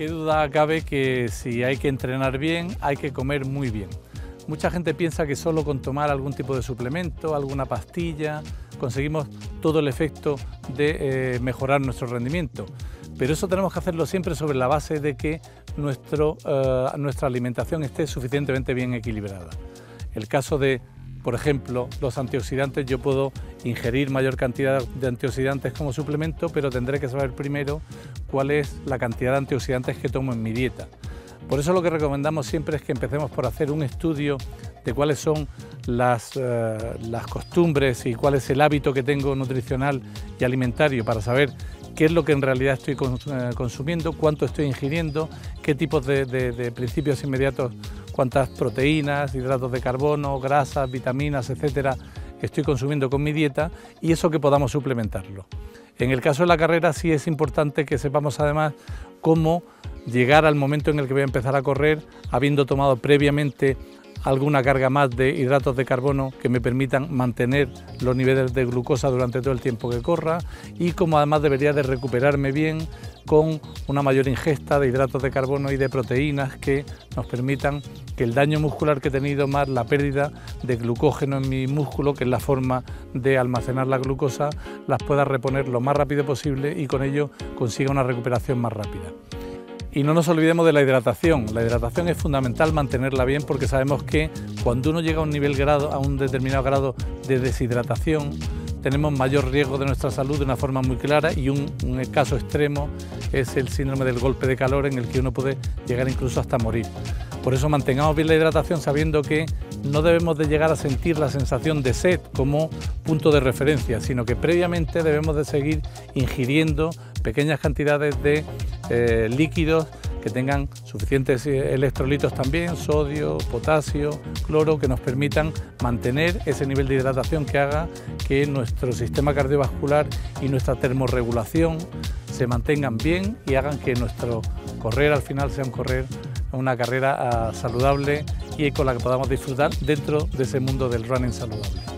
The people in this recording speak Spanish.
Qué duda cabe que si hay que entrenar bien, hay que comer muy bien. Mucha gente piensa que solo con tomar algún tipo de suplemento, alguna pastilla, conseguimos todo el efecto de mejorar nuestro rendimiento. Pero eso tenemos que hacerlo siempre sobre la base de que nuestra alimentación esté suficientemente bien equilibrada. El caso de, por ejemplo, los antioxidantes, yo puedo ingerir mayor cantidad de antioxidantes como suplemento, pero tendré que saber primero cuál es la cantidad de antioxidantes que tomo en mi dieta. Por eso lo que recomendamos siempre es que empecemos por hacer un estudio de cuáles son las costumbres y cuál es el hábito que tengo nutricional y alimentario para saber qué es lo que en realidad estoy consumiendo, cuánto estoy ingiriendo, qué tipos de principios inmediatos, cuántas proteínas, hidratos de carbono, grasas, vitaminas, etcétera, estoy consumiendo con mi dieta y eso que podamos suplementarlo. En el caso de la carrera sí es importante que sepamos además cómo llegar al momento en el que voy a empezar a correr habiendo tomado previamente alguna carga más de hidratos de carbono que me permitan mantener los niveles de glucosa durante todo el tiempo que corra y como además debería de recuperarme bien con una mayor ingesta de hidratos de carbono y de proteínas que nos permitan que el daño muscular que he tenido más la pérdida de glucógeno en mi músculo, que es la forma de almacenar la glucosa, las pueda reponer lo más rápido posible y con ello consiga una recuperación más rápida. Y no nos olvidemos de la hidratación. La hidratación es fundamental mantenerla bien porque sabemos que cuando uno llega a un determinado grado de deshidratación, tenemos mayor riesgo de nuestra salud de una forma muy clara y un caso extremo es el síndrome del golpe de calor en el que uno puede llegar incluso hasta morir. Por eso mantengamos bien la hidratación sabiendo que no debemos de llegar a sentir la sensación de sed como punto de referencia, sino que previamente debemos de seguir ingiriendo pequeñas cantidades de líquidos que tengan suficientes electrolitos también, sodio, potasio, cloro, que nos permitan mantener ese nivel de hidratación que haga que nuestro sistema cardiovascular y nuestra termorregulación se mantengan bien y hagan que nuestro correr al final sea una carrera saludable y con la que podamos disfrutar dentro de ese mundo del running saludable.